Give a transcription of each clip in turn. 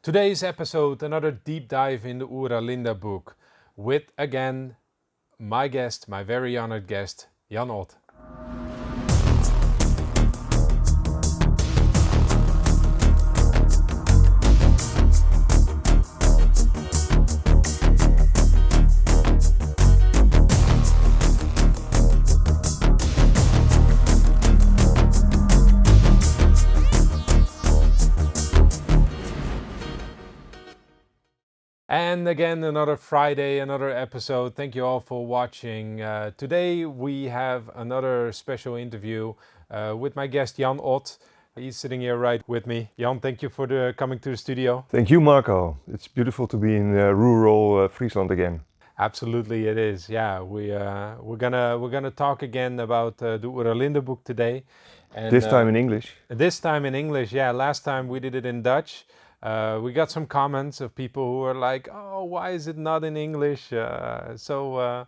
Today's episode, another deep dive in the Oera Linda book with, again, my guest, my very honored guest, Jan Ott. And again, another Friday, another episode. Thank you all for watching. Today we have another special interview with my guest Jan Ott. He's sitting here right with me. Jan, thank you for coming to the studio. Thank you, Marco. It's beautiful to be in rural Friesland again. Absolutely, it is. Yeah, we're gonna talk again about the Oera Linda book today. And this time in English. This time in English, yeah. Last time we did it in Dutch. We got some comments of people who are like, "Oh, why is it not in English?" So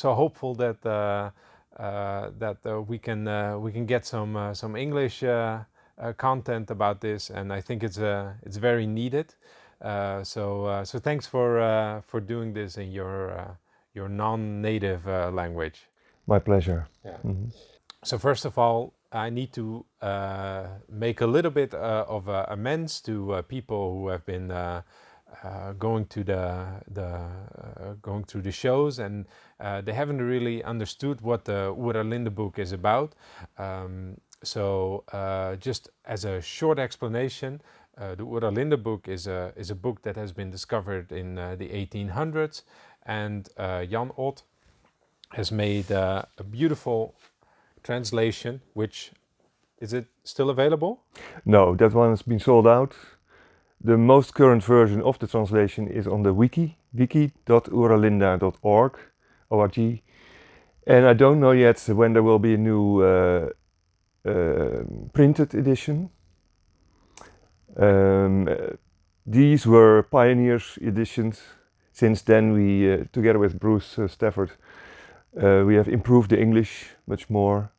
hopeful that we can get some English content about this, and I think it's very needed. So thanks for doing this in your non-native language. My pleasure. Yeah. Mm-hmm. So first of all, I need to make a little bit of amends to people who have been going to going through the shows, and they haven't really understood what the Oera Linda book is about. So just as a short explanation, the Oera Linda book is a book that has been discovered in the 1800s, and Jan Ott has made a beautiful translation, which is it still available? No, that one has been sold out. The most current version of the translation is on the wiki.oeralinda.org, O-R-G. And I don't know yet when there will be a new printed edition. These were pioneers editions. Since then we, together with Bruce Stafford, we have improved the English much more.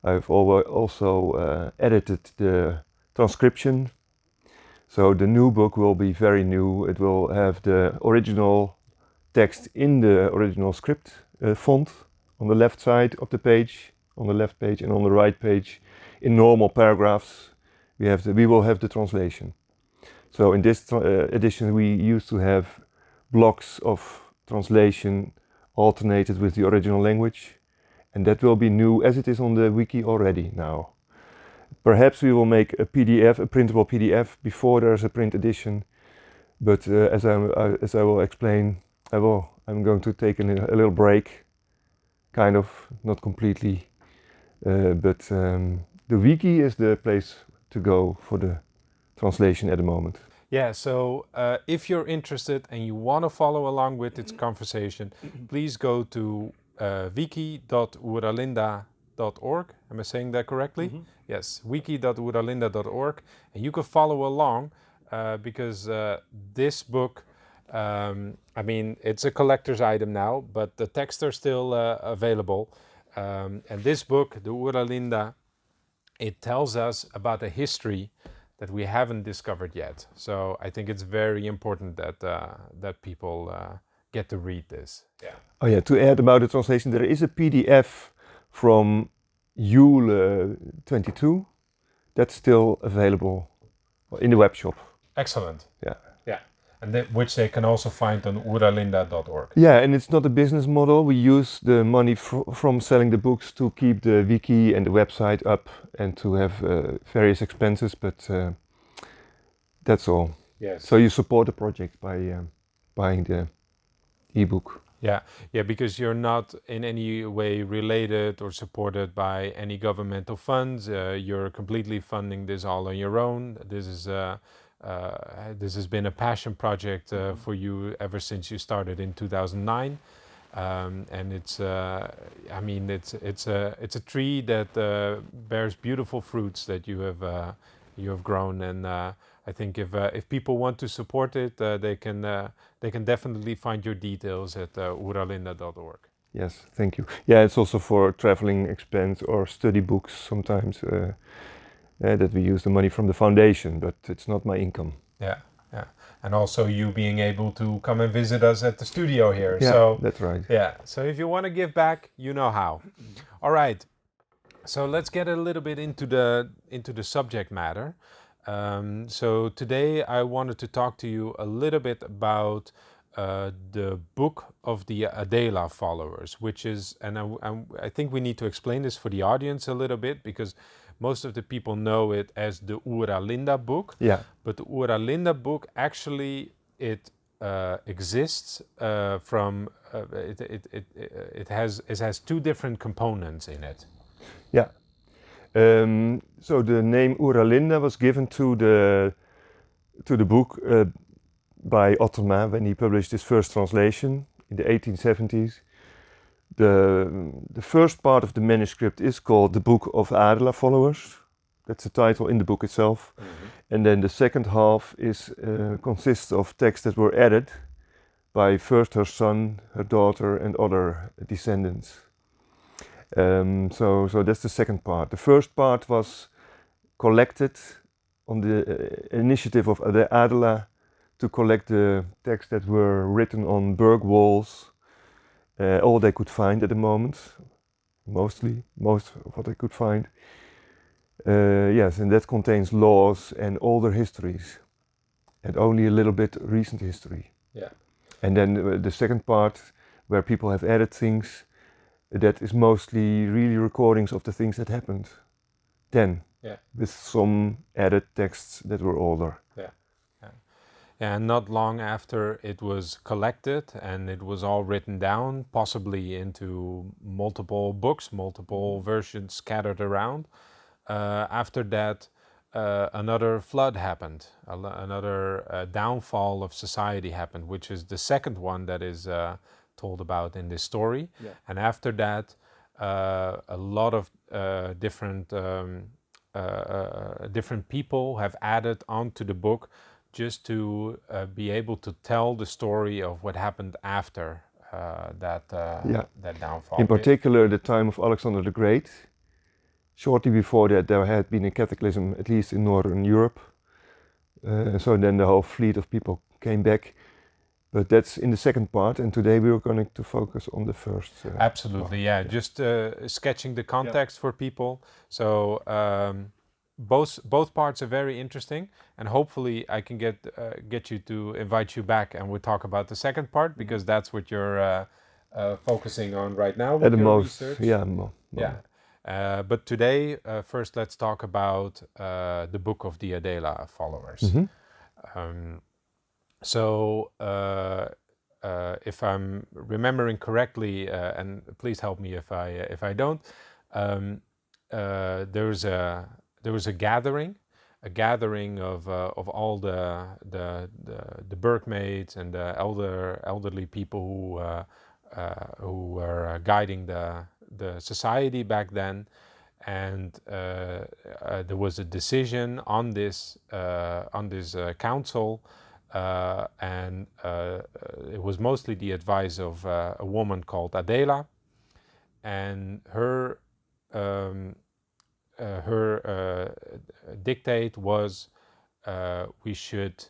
I've also edited the transcription. So the new book will be very new. It will have the original text in the original script font on the left side of the page, on the left page, and on the right page in normal paragraphs. We will have the translation. So in this edition we used to have blocks of translation alternated with the original language, and that will be new as it is on the wiki already now. Perhaps we will make a PDF, a printable PDF, before there's a print edition, but as I will explain, I'm going to take a little break, kind of, not completely, but the wiki is the place to go for the translation at the moment. Yeah, so if you're interested and you want to follow along with this conversation, please go to wiki.oeralinda.org. Am I saying that correctly? Mm-hmm. Yes, wiki.oeralinda.org. And you can follow along because this book, I mean, it's a collector's item now, but the texts are still available. And this book, the Oera Linda, it tells us about a history that we haven't discovered yet. So I think it's very important that people get to read this. Yeah. Oh yeah, to add about the translation, there is a PDF from Yule 22 that's still available in the web shop. Excellent. Yeah. Yeah. And which they can also find on oeralinda.org. Yeah, and it's not a business model. We use the money from selling the books to keep the wiki and the website up and to have various expenses, but that's all. Yes. So you support the project by buying the ebook. Yeah, because you're not in any way related or supported by any governmental funds. You're completely funding this all on your own. This has been a passion project for you ever since you started in 2009, and it's I mean it's a tree that bears beautiful fruits that you have grown, and I think if people want to support it, they can definitely find your details at oeralinda.org. Yes, thank you. Yeah, it's also for traveling expense or study books sometimes. that we use the money from the foundation, but it's not my income. Yeah, yeah. And also you being able to come and visit us at the studio here. Yeah, So that's right. yeah, so if you want to give back, you know how. All right. So let's get a little bit into the subject matter. So today I wanted to talk to you a little bit about the book of the Adela Followers, which is, and I think we need to explain this for the audience a little bit, because most of the people know it as the Oera Linda book. Yeah. But the Oera Linda book actually exists from it has two different components in it. Yeah. So the name Oera Linda was given to the book by Otterma when he published his first translation in the 1870s. The first part of the manuscript is called the Book of Adela Followers. That's the title in the book itself. Mm-hmm. And then the second half consists of texts that were added by first her son, her daughter, and other descendants. So that's the second part. The first part was collected on the initiative of Adela to collect the texts that were written on burg walls, all they could find at the moment, most of what they could find. Yes, and that contains laws and older histories, and only a little bit recent history. Yeah. And then the second part, where people have added things, that is mostly really recordings of the things that happened then, with some added texts that were older. And not long after it was collected and it was all written down, possibly into multiple books, multiple versions scattered around. After that, another flood happened, another downfall of society happened, which is the second one that is told about in this story. Yeah. And after that, a lot of different people have added onto the book just to be able to tell the story of what happened after that downfall. In particular, the time of Alexander the Great. Shortly before that, there had been a cataclysm, at least in Northern Europe. So then the whole fleet of people came back. But that's in the second part, and today we are going to focus on the first. Absolutely, part. Yeah. Just sketching the context for people. So both parts are very interesting, and hopefully I can get you to invite you back, and we'll talk about the second part, because that's what you're focusing on right now with your research. But today, first let's talk about the book of the Adela Followers. Mm-hmm. So if I'm remembering correctly, and please help me if I don't, there was a gathering of all the burgmaids and the elderly people who were guiding the society back then, and there was a decision on this council. And it was mostly the advice of a woman called Adela, and her dictate was we should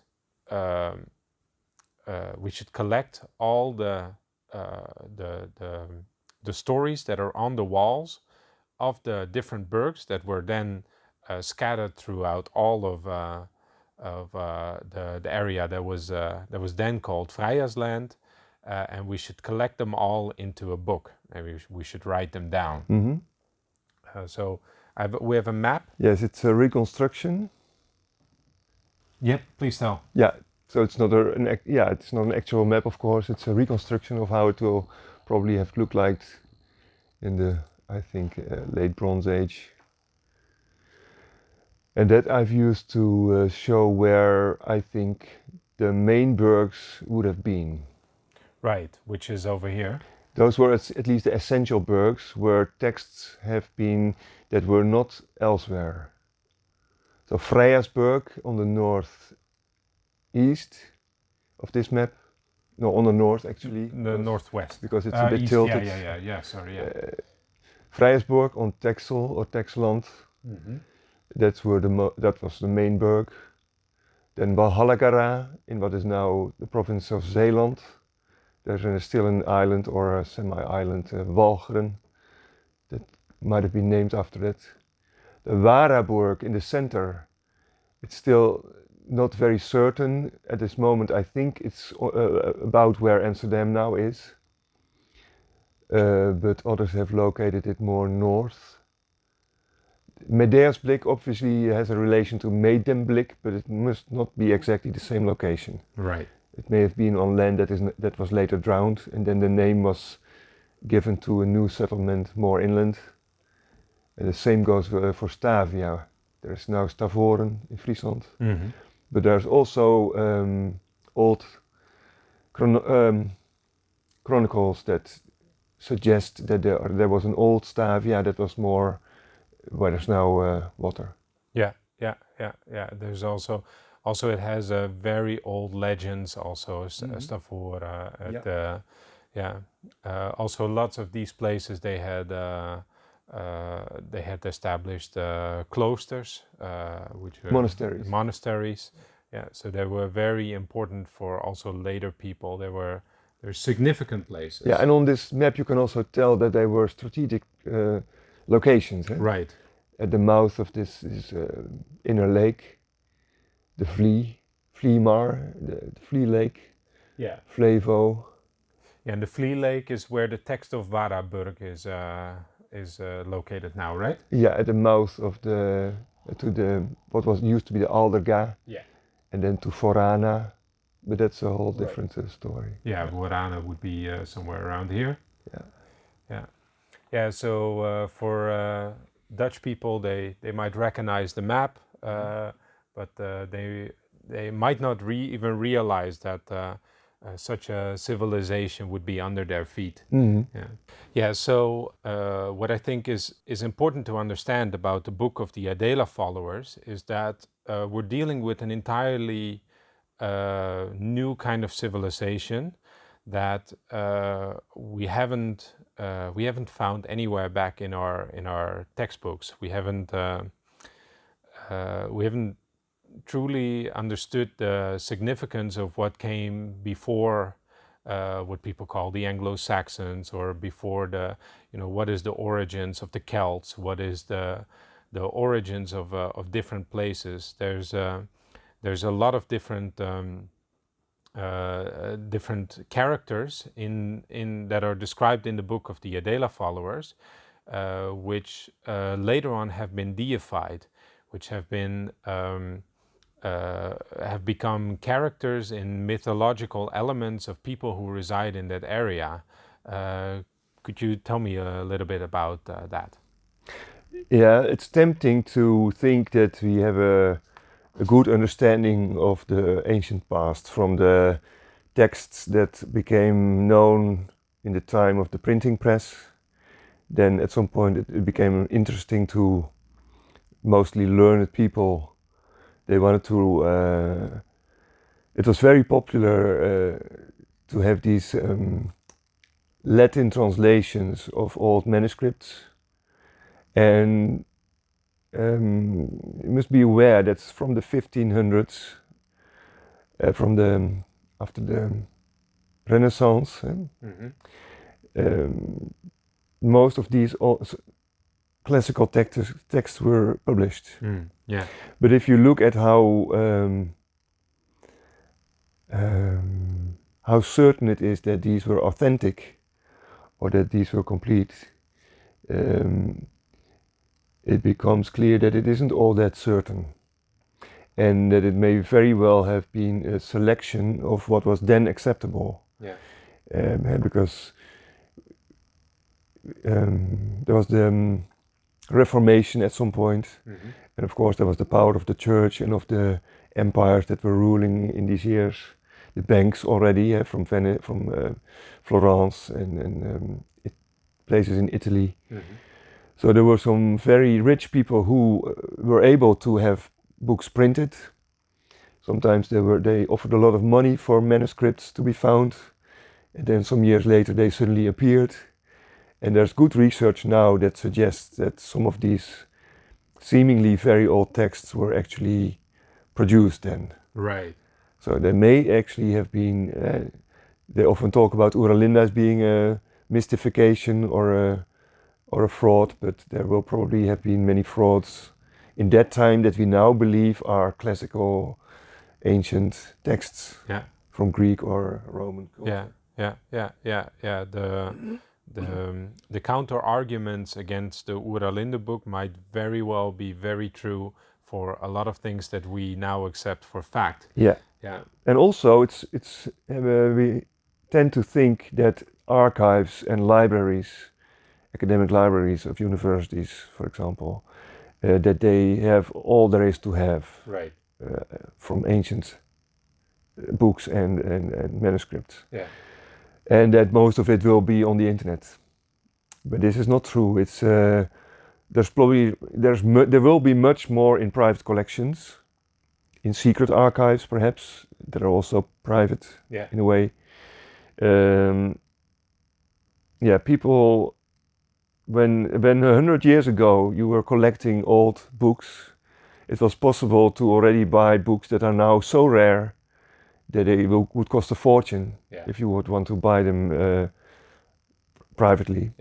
collect all the stories that are on the walls of the different burgs that were then scattered throughout all of the area that was then called Vrijheidsland, and we should collect them all into a book, and we should write them down. Mm-hmm. So we have a map. Yes, it's a reconstruction. Yep, please tell. Yeah, so it's not it's not an actual map, of course. It's a reconstruction of how it will probably have looked like in the, I think, late Bronze Age. And that I've used to show where I think the main burgs would have been. Right, which is over here. Those were at least the essential burgs where texts have been that were not elsewhere. So Vrijheidsburg on the northeast of this map. No, on the north actually. The northwest. Because it's a bit tilted. Yeah, sorry, yeah. Vrijheidsburg on Texel or Texeland. Mm-hmm. That's where that was the main burg. Then Walhallagara in what is now the province of Zeeland. There's still an island or a semi-island, Walcheren, that might have been named after that. The Waraburg in the center, it's still not very certain at this moment. I think it's about where Amsterdam now is, but others have located it more north. Medeersblik obviously has a relation to Medemblik, but it must not be exactly the same location. Right. It may have been on land that was later drowned, and then the name was given to a new settlement more inland. And the same goes for Stavia. There's now Stavoren in Friesland. Mm-hmm. But there's also old chronicles that suggest that there was an old Stavia that was more where there's now water. Yeah. There's also it has very old legends. Also, Stavoren. Also, lots of these places they had established cloisters, which were monasteries. Yeah, so they were very important for also later people. They're significant places. Yeah, and on this map you can also tell that they were strategic locations. Right. At the mouth of this inner lake, the Vliemar, the Vlie Lake. Yeah. Flevo. Yeah, and the Vlie Lake is where the text of Waraburg is located now, right? Yeah, at the mouth of what was used to be the Alderga. Yeah. And then to Forana, but that's a whole different story. Yeah, Forana would be somewhere around here. Yeah. So for Dutch people, they might recognize the map, but they might not even realize that such a civilization would be under their feet. Mm-hmm. Yeah. So what I think is important to understand about the book of the Adela Followers is that we're dealing with an entirely new kind of civilization that we haven't found anywhere back in our textbooks. We haven't truly understood the significance of what came before what people call the Anglo-Saxons, or before what is the origins of the Celts, what is the origins of different places. There's a lot of different characters in that are described in the book of the Adela Followers, which later on have been deified, which have become characters in mythological elements of people who reside in that area. Could you tell me a little bit about that? Yeah, it's tempting to think that we have a good understanding of the ancient past from the texts that became known in the time of the printing press. Then at some point it became interesting to mostly learned people. They wanted to, it was very popular to have these Latin translations of old manuscripts. And you must be aware that from the 1500s, after the Renaissance, most of these classical texts were published. Yeah. But if you look at how certain it is that these were authentic or that these were complete, it becomes clear that it isn't all that certain, and that it may very well have been a selection of what was then acceptable. Yeah. Because there was the Reformation at some point, and of course there was the power of the church and of the empires that were ruling in these years. The banks already from Florence and places in Italy. So there were some very rich people who were able to have books printed. Sometimes they offered a lot of money for manuscripts to be found, and then some years later they suddenly appeared. And there's good research now that suggests that some of these seemingly very old texts were actually produced then. Right. So they may actually have been, they often talk about Oera Linda as being a mystification or a fraud, but there will probably have been many frauds in that time that we now believe are classical ancient texts from Greek or Roman culture. Yeah. The counter arguments against the Oera Linda book might very well be very true for a lot of things that we now accept for fact. Yeah. And also, we tend to think that archives and libraries, academic libraries of universities, for example, that they have all there is to have from ancient books and manuscripts. And that most of it will be on the internet. But this is not true. It's there will be much more in private collections, in secret archives perhaps that are also private in a way. People, when 100 years ago you were collecting old books, it was possible to already buy books that are now so rare that they would cost a fortune if you would want to buy them privately.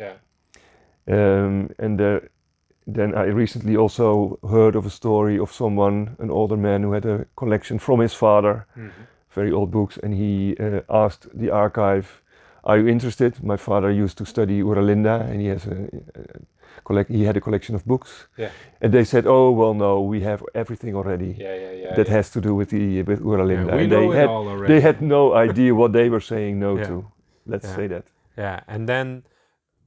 Then I recently also heard of a story of someone, an older man, who had a collection from his father, very old books, and he asked the archive, "Are you interested? My father used to study Oera Linda, and he has he had a collection of books." And they said, "Oh well, no, we have everything already that has to do with Oera Linda." We and know it all already. They had no idea what they were saying no to. Let's say that. Yeah, and then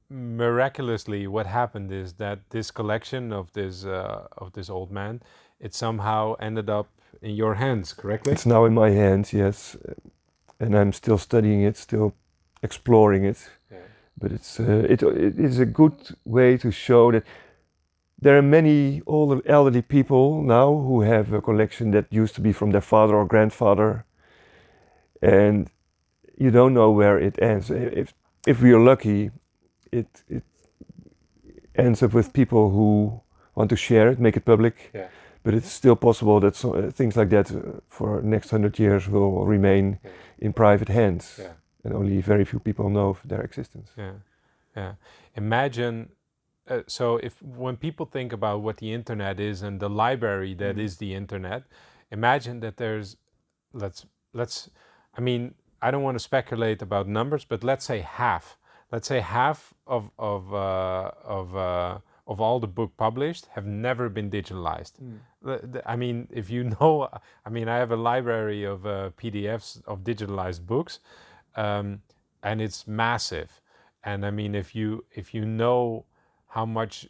miraculously, what happened is that this collection of this old man, it somehow ended up in your hands, correctly? It's now in my hands, yes, and I'm still studying it, still exploring it. But it is a good way to show that there are many elderly people now who have a collection that used to be from their father or grandfather, and you don't know where it ends. If we are lucky, it ends up with people who want to share it, make it public. But it's still possible that things like that for the next 100 years will remain in private hands, and only very few people know of their existence. Imagine, so when people think about what the internet is and the library that is the internet, imagine that there's, I mean, I don't want to speculate about numbers, but let's say half. Let's say half of all the book published have never been digitalized. I mean, if you know, I mean, I have a library of PDFs of digitalized books, and it's massive. And I mean, if you know how much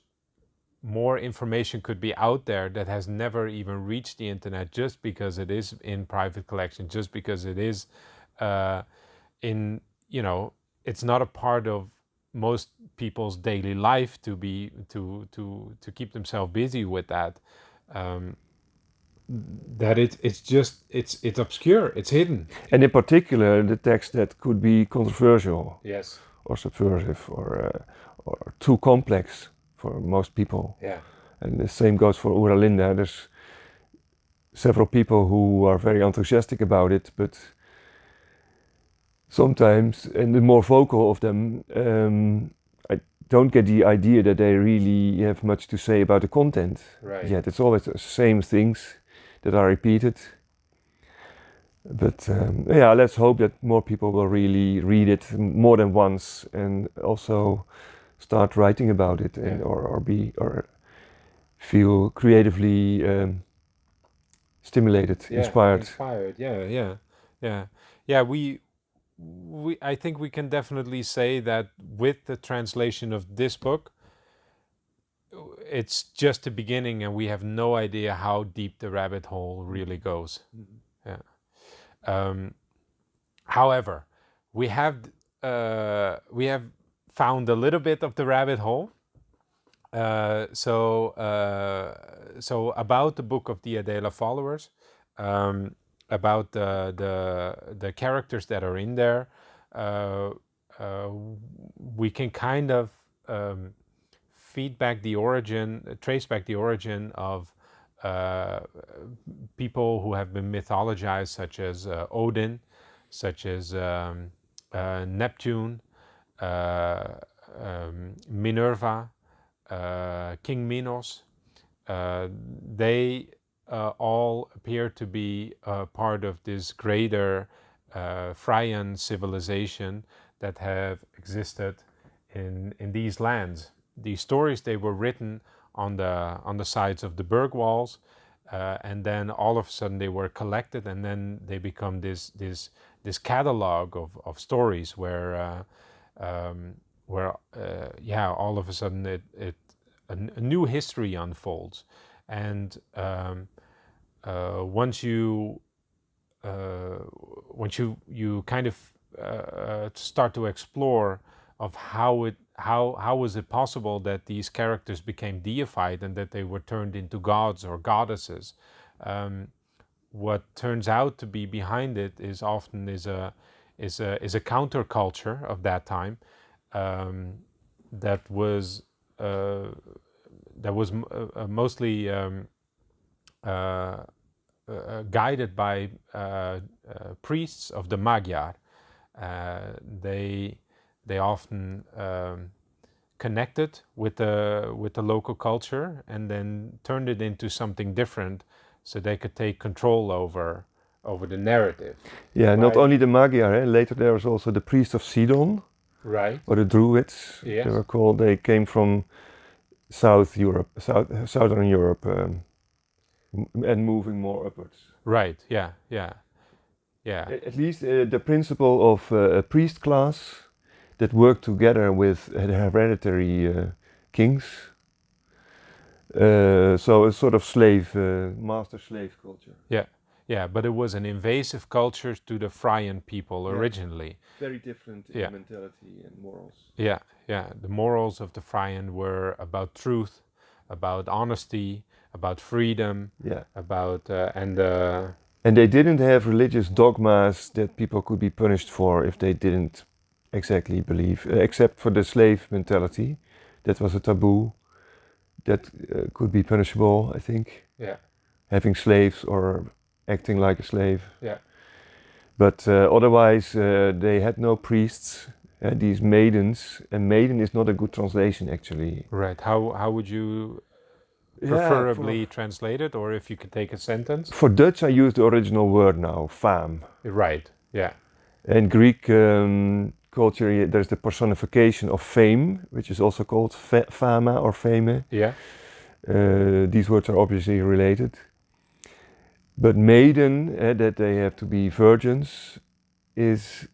more information could be out there that has never even reached the internet, just because it is in private collection, just because it is in, you know, it's not a part of most people's daily life to keep themselves busy with that. That it's obscure, it's hidden. And in particular, the text that could be controversial, Yes, or subversive, or too complex for most people. And the same goes for Oera Linda. There's several people who are very enthusiastic about it, but sometimes, and the more vocal of them, I don't get the idea that they really have much to say about the content. Yet it's always the same things that are repeated. But let's hope that more people will really read it more than once, and also start writing about it, and or feel creatively stimulated, inspired. I think we can definitely say that with the translation of this book, it's just the beginning, and we have no idea how deep the rabbit hole really goes. However, we have found a little bit of the rabbit hole. So about the book of the Adela Followers, about the characters that are in there, we can kind of trace back the origin of people who have been mythologized, such as Odin, such as Neptune, Minerva, King Minos. They all appear to be part of this greater Fraian civilization that have existed in these lands. These stories, they were written on the sides of the berg walls, and then all of a sudden they were collected, and then they become this catalog of stories where all of a sudden a new history unfolds, and once you kind of start to explore of how was it possible that these characters became deified and that they were turned into gods or goddesses, what turns out to be behind it is often is a counterculture of that time, that was mostly guided by priests of the Magyar. They often connected with the local culture and then turned it into something different, so they could take control over the narrative. Yeah, Right. not only the Magyar. Later there was also the priest of Sidon, right? Or the Druids. Yes. They were called. They came from Southern Europe, and moving more upwards. Right. Yeah. At least the principle of a priest class that worked together with the hereditary kings. So a sort of master-slave culture. Yeah, but it was an invasive culture to the Fraian people originally. Very different in mentality and morals. Yeah. The morals of the Fraian were about truth, about honesty, about freedom, about and they didn't have religious dogmas that people could be punished for if they didn't exactly believe, except for the slave mentality. That was a taboo that could be punishable, I think. Yeah. Having slaves or acting like a slave. Yeah. But otherwise, they had no priests. These maidens, and maiden is not a good translation actually. Right. How would you preferably translate it, or if you could take a sentence? For Dutch, I use the original word now, femme. Right. Yeah. In Greek culture, there's the personification of fame, which is also called fama or fame. Yeah. These words are obviously related. But maiden, that they have to be virgins, is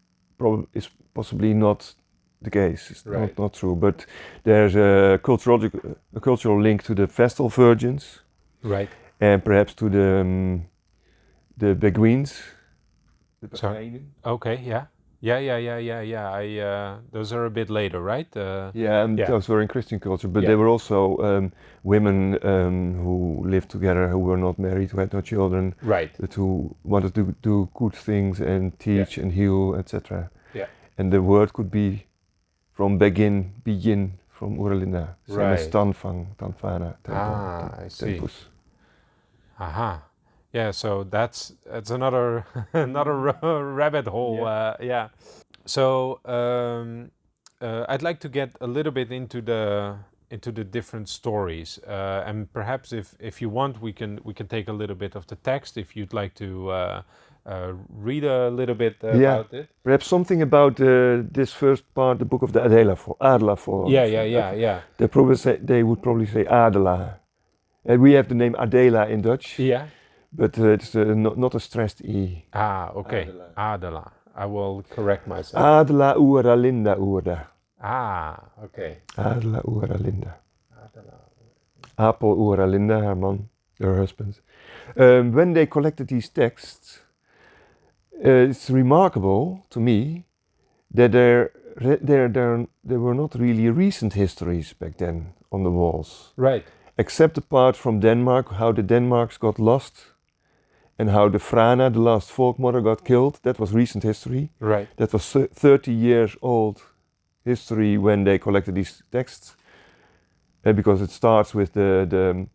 possibly not the case. It's not true. But there's a cultural link to the Vestal virgins, right, and perhaps to the Beguines. Okay, yeah. Those are a bit later, right? Those were in Christian culture, but there were also women who lived together, who were not married, who had no children, right, but who wanted to do good things and teach and heal, etc. Yeah. And the word could be from begin, from Oera Linda, same as tanfang, tanfana, I see. tempus. Aha. Yeah, so that's another rabbit hole. Yeah. So I'd like to get a little bit into the different stories, and perhaps if you want, we can take a little bit of the text if you'd like to read a little bit about it. Perhaps something about this first part, the book of the Adela Followers. Yeah. They would probably say Adela. We have the name Adela in Dutch. Yeah. But it's not a stressed E. Okay. Adela. I will correct myself. Adela Oera Linda Oera. Okay. Adela Oera Linda. Apel Oera Linda, her man, her husband. When they collected these texts, it's remarkable to me that there were not really recent histories back then on the walls. Right. Except the part from Denmark, how the Denmarks got lost. And how the Frana, the last folk mother, got killed. That was recent history. Right. That was 30 years old history when they collected these texts. because it starts with the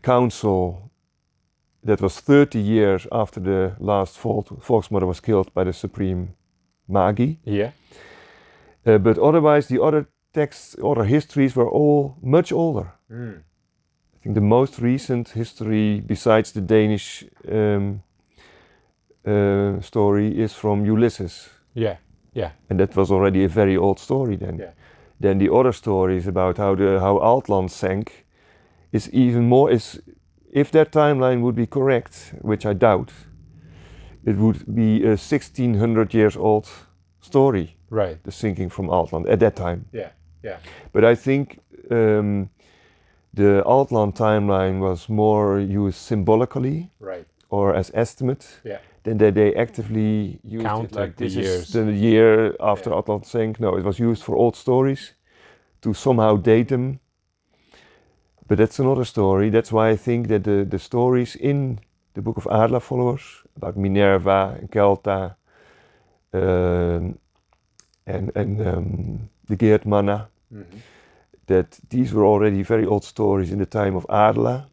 council that was 30 years after the last Volksmother was killed by the Supreme Magi. Yeah. But otherwise, the other texts, other histories were all much older. I think the most recent history, besides the Danish story, is from Ulysses. Yeah. Yeah. And that was already a very old story then. Yeah. Then the other stories about how Altland sank is even more, if that timeline would be correct, which I doubt, it would be a 1600 years old story. Right. The sinking from Altland at that time. Yeah. Yeah. But I think the Altland timeline was more used symbolically, Right. or as estimate, Yeah. than that they actively used Counted it like the this years. is the year after Yeah. Altland sank. No, it was used for old stories to somehow date them. But that's another story. That's why I think that the stories in the book of Adela Followers about Minerva and Kelta and the Geertmanna, that these were already very old stories in the time of Adela.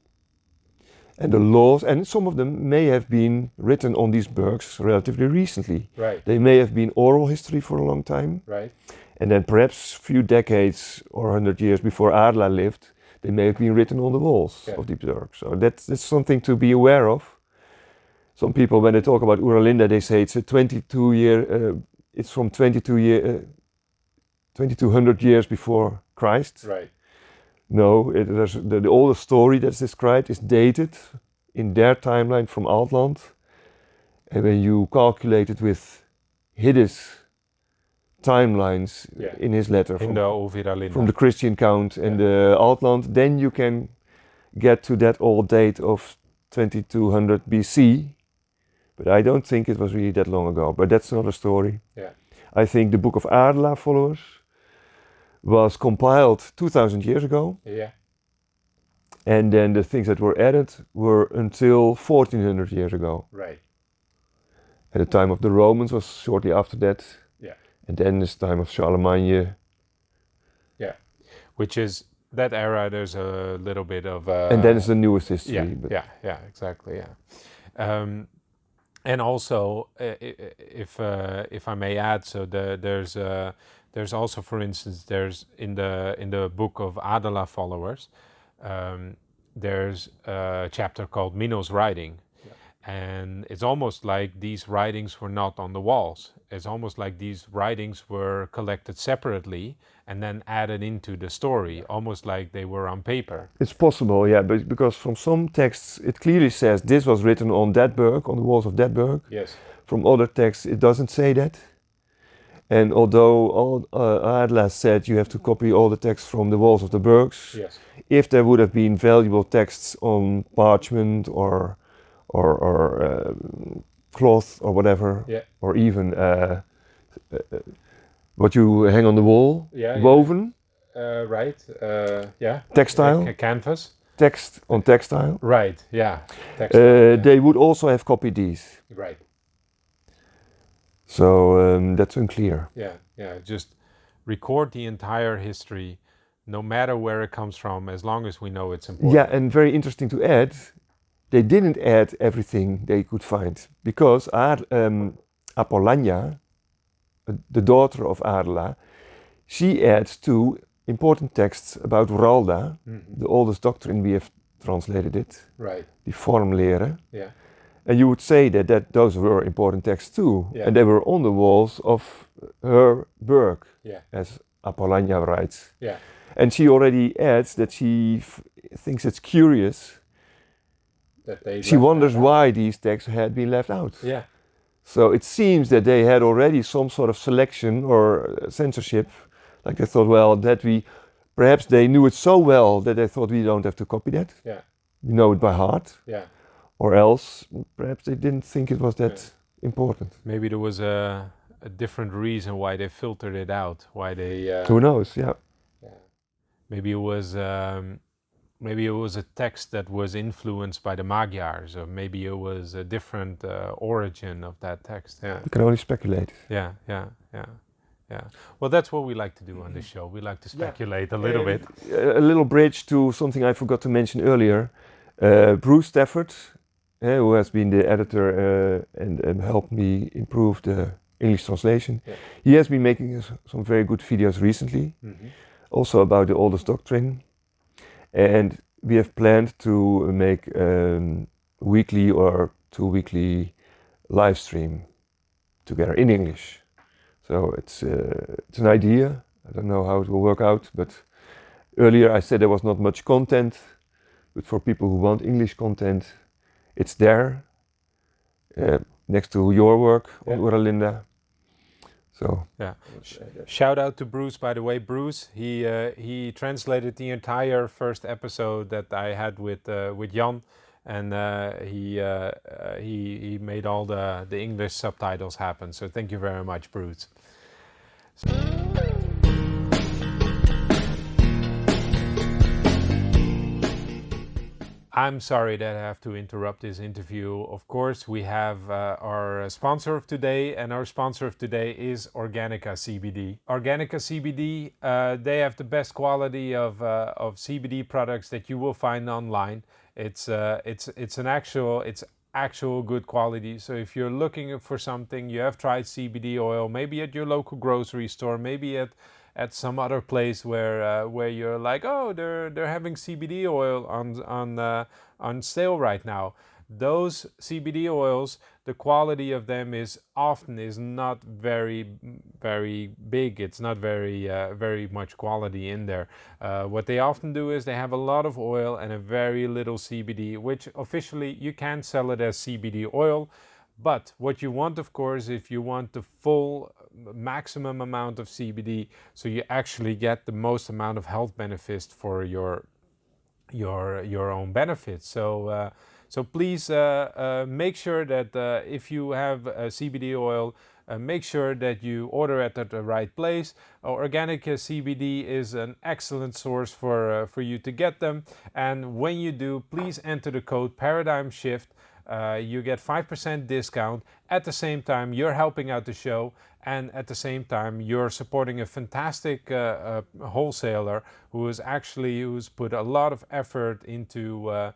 And the laws, and some of them may have been written on these burghs relatively recently. Right. They may have been oral history for a long time. Right. And then perhaps a few decades or 100 years before Adela lived, they may have been written on the walls of these burghs. So that's something to be aware of. Some people, when they talk about Oera Linda, they say it's a it's from 2200 years before Christ. Right. No, the oldest story that's described is dated in their timeline from Altland. And when you calculate it with Hiddes timelines in his letter in the Oera Linda, from the Christian count and the Altland, then you can get to that old date of 2200 BC. But I don't think it was really that long ago. But that's another story. Yeah. I think the book of Adela Followers was compiled 2000 years ago. Yeah. And then the things that were added were until 1400 years ago. Right. At the time of the Romans was shortly after that. Yeah. And then this time of Charlemagne. Yeah. Which is that era. There's a little bit of. And then it's the newest history. Yeah. But Yeah. Exactly. Yeah. And also, if I may add, so there's also, for instance, there's in the book of Adela Followers, there's a chapter called Mino's writing, and it's almost like these writings were not on the walls. It's almost like these writings were collected separately and then added into the story, almost like they were on paper. It's possible, yeah, but because from some texts it clearly says this was written on that burg, on the walls of that burg. Yes. From other texts it doesn't say that. And although Adela said you have to copy all the texts from the walls of the burgs, Yes. if there would have been valuable texts on parchment or cloth or whatever, or even what you hang on the wall, woven, right, yeah. Textile, canvas, text on textile. Right, yeah. Textile, they would also have copied these. Right. So that's unclear. Yeah. Just record the entire history, no matter where it comes from, as long as we know it's important. Yeah, and very interesting to add, they didn't add everything they could find, because Apollania, the daughter of Adela, she adds two important texts about Ralda, the oldest doctrine we have translated it, right? The Formlehre. Yeah. And you would say that those were important texts too, and they were on the walls of her burg, as Apollania writes. Yeah. And she already adds that she thinks it's curious. She wonders why these texts had been left out. Yeah. So it seems that they had already some sort of selection or censorship. Like they thought, well, perhaps they knew it so well that they thought we don't have to copy that. Yeah. We know it by heart. Yeah. Or else, perhaps they didn't think it was that important. Maybe there was a different reason why they filtered it out. Why they? Who knows? Yeah. Maybe it was a text that was influenced by the Magyars, or maybe it was a different origin of that text. Yeah. You can only speculate. Yeah. Yeah. Well, that's what we like to do on this show. We like to speculate a little bit. A little bridge to something I forgot to mention earlier. Bruce Stafford, who has been the editor and helped me improve the English translation. Yeah. He has been making some very good videos recently, also about the oldest doctrine. And we have planned to make weekly or 2-weekly live stream together in English. So it's an idea. I don't know how it will work out, but earlier I said there was not much content, but for people who want English content, it's there next to your work on Oera Linda. So yeah, shout out to Bruce, by the way. Bruce, he translated the entire first episode that I had with Jan, and he made all the English subtitles happen. So thank you very much, Bruce. I'm sorry that I have to interrupt this interview. Of course, we have our sponsor of today, and our sponsor of today is Organica CBD. Organica CBD, they have the best quality of CBD products that you will find online. It's actual good quality. So if you're looking for something, you have tried CBD oil, maybe at your local grocery store, maybe at some other place where you're like, oh, they're having CBD oil on sale right now. Those CBD oils, the quality of them is not very big. It's not very much quality in there. What they often do is they have a lot of oil and a very little CBD, which officially you can sell it as CBD oil. But what you want, of course, if you want the full maximum amount of CBD, so you actually get the most amount of health benefits for your own benefits. So please make sure that if you have CBD oil, make sure that you order it at the right place. Organic CBD is an excellent source for you to get them. And when you do, please enter the code Paradigm Shift. You get 5% discount. At the same time, you're helping out the show, and at the same time, you're supporting a fantastic wholesaler who's put a lot of effort into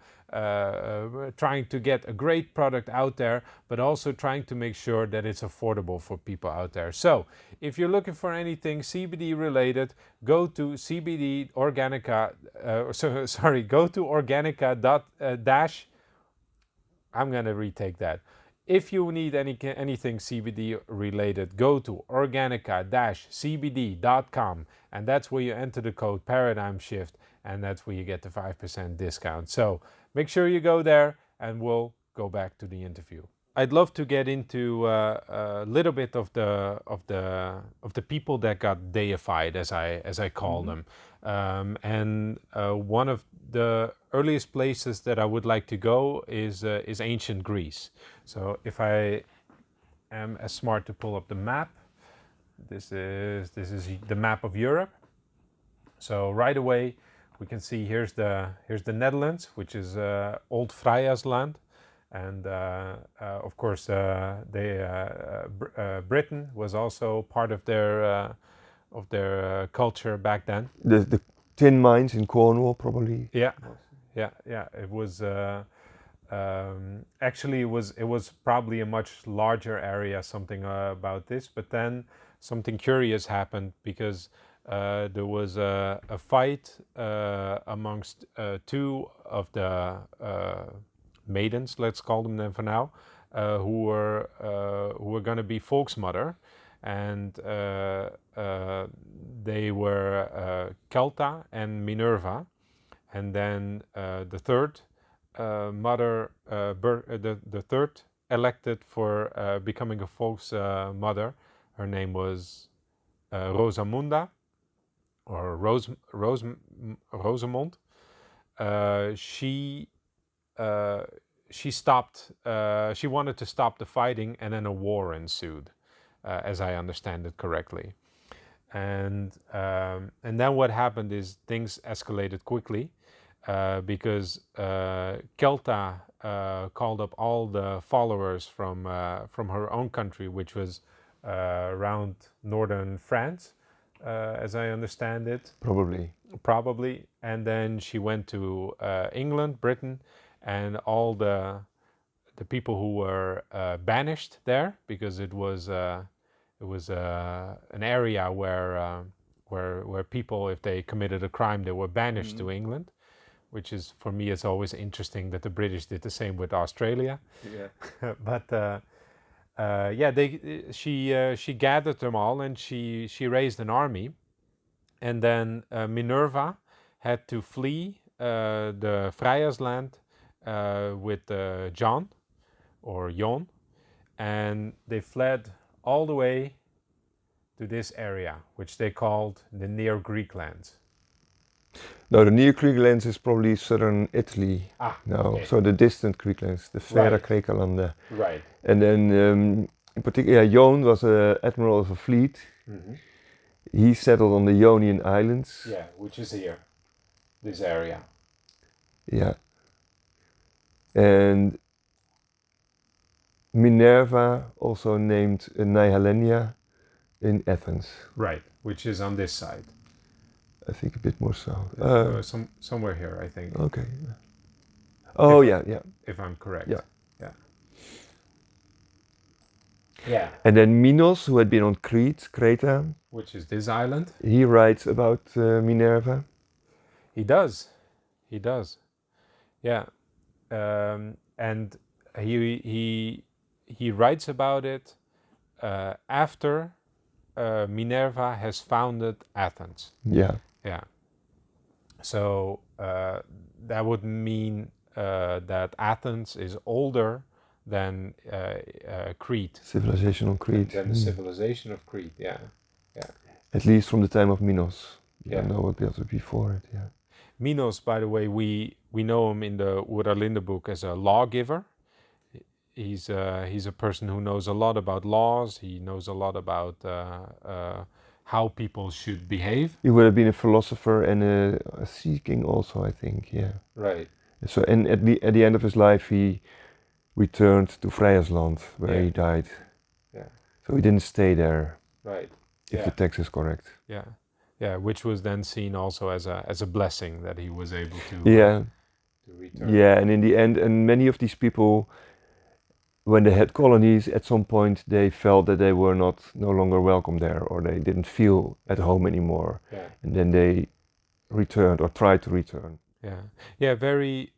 trying to get a great product out there, but also trying to make sure that it's affordable for people out there. So, if you're looking for anything CBD related, go to CBD Organica. Go to Organica I'm going to retake that. If you need anything CBD related, go to organica-cbd.com, and that's where you enter the code Paradigm Shift, and that's where you get the 5% discount. So make sure you go there, and we'll go back to the interview. I'd love to get into a little bit of the people that got deified, as I call them, and one of the earliest places that I would like to go is ancient Greece. So if I am as smart to pull up the map, this is the map of Europe. So right away we can see here's the Netherlands, which is old Vrijasland. And of course, Britain was also part of their culture back then. The tin mines in Cornwall, probably. Yeah. It was actually it was probably a much larger area, something about this. But then something curious happened because there was a fight amongst two of the maidens, let's call them then for now, who were going to be Volksmother, and they were Kelta and Minerva, and then the third mother, the third elected for becoming a Volksmother, her name was Rosamunda or Rosamond. She stopped. She wanted to stop the fighting, and then a war ensued, as I understand it correctly. And then what happened is things escalated quickly because Kelta called up all the followers from her own country, which was around northern France, as I understand it. Probably. And then she went to England, Britain, and all the people who were banished there, because it was an area where people, if they committed a crime, they were banished to England, which is, for me, it's always interesting that the British did the same with Australia. Yeah. But she gathered them all, and she raised an army, and then Minerva had to flee the Friarsland with Jan, and they fled all the way to this area, which they called the Near Greek lands. No, the Near Greek lands is probably southern Italy. Okay. So the distant Greek lands, the Vera Right. Greeklanden. Right. And then, in particular, Jon was an admiral of a fleet. Mm-hmm. He settled on the Ionian Islands. Yeah, which is here, this area. Yeah. And Minerva also named Nihilenia in Athens. Right, which is on this side. I think a bit more south. Somewhere here, I think. Okay. Oh, yeah. If I'm correct. Yeah. Yeah. And then Minos, who had been on Creta, which is this island. He writes about Minerva. He does. Yeah. And he writes about it after Minerva has founded Athens. Yeah. So that would mean that Athens is older than Crete. Civilization on Crete. Than the civilization of Crete, yeah. At least from the time of Minos. I Yeah. don't know what built it before it, yeah. Minos, by the way, we know him in the Oera Linda book as a lawgiver. He's a person who knows a lot about laws. He knows a lot about how people should behave. He would have been a philosopher and a sea king also, I think, yeah. Right. So, and at the end of his life, he returned to Friarsland, where he died. Yeah. So he didn't stay there. Right. If the text is correct. Yeah, which was then seen also as a blessing that he was able to return. Yeah, and in the end, and many of these people, when they had colonies, at some point they felt that they were no longer welcome there, or they didn't feel at home anymore. Yeah. And then they returned or tried to return. Yeah, very,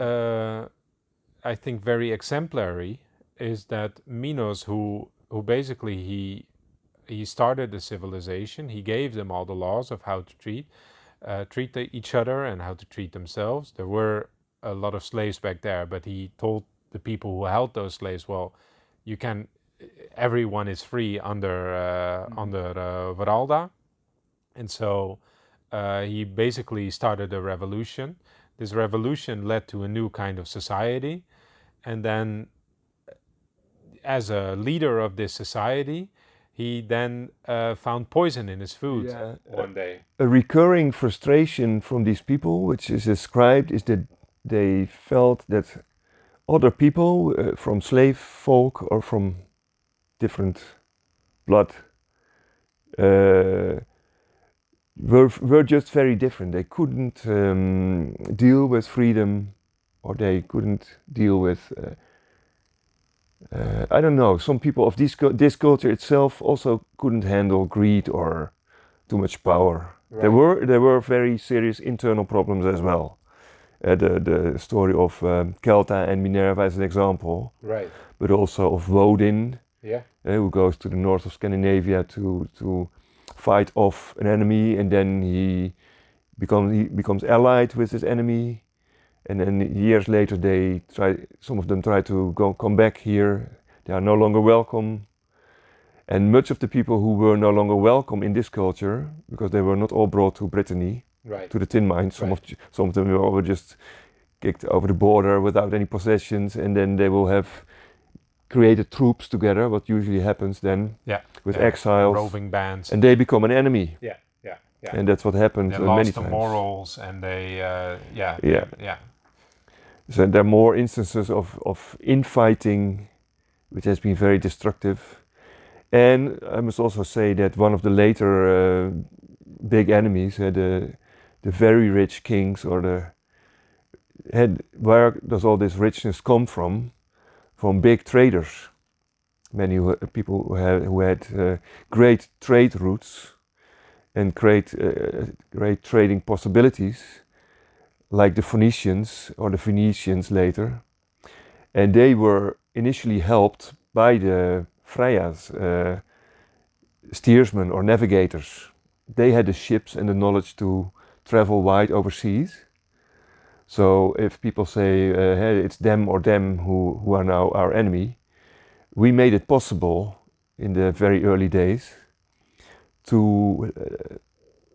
I think very exemplary is that Minos, who basically he started the civilization. He gave them all the laws of how to treat each other and how to treat themselves. There were a lot of slaves back there, but he told the people who held those slaves, well, everyone is free under Varalda. And so he basically started a revolution. This revolution led to a new kind of society. And then as a leader of this society, he then found poison in his food one day. A recurring frustration from these people, which is described, is that they felt that other people from slave folk or from different blood were just very different. They couldn't deal with freedom, or they couldn't deal with I don't know, some people of this culture itself also couldn't handle greed or too much power. Right. There were very serious internal problems as well. The story of Kelta and Minerva as an example. Right. But also of Woden, yeah. Who goes to the north of Scandinavia to fight off an enemy, and then he becomes allied with this enemy. And then years later, some of them try to come back here. They are no longer welcome. And much of the people who were no longer welcome in this culture, because they were not all brought to Brittany, right. to the Tin Mines. Some of them were just kicked over the border without any possessions, and then they will have created troops together, what usually happens then, with exiles. Roving bands. And they become an enemy. Yeah. And that's what happened they many lost times. the morals, and they, So there are more instances of infighting, which has been very destructive. And I must also say that one of the later big enemies, the very rich kings, or where does all this richness come from? From big traders, many people who had great trade routes and great trading possibilities, like the Phoenicians or the Phoenicians later. And they were initially helped by the Freyas, steersmen or navigators. They had the ships and the knowledge to travel wide overseas. So if people say, hey, it's them or them who are now our enemy, we made it possible in the very early days to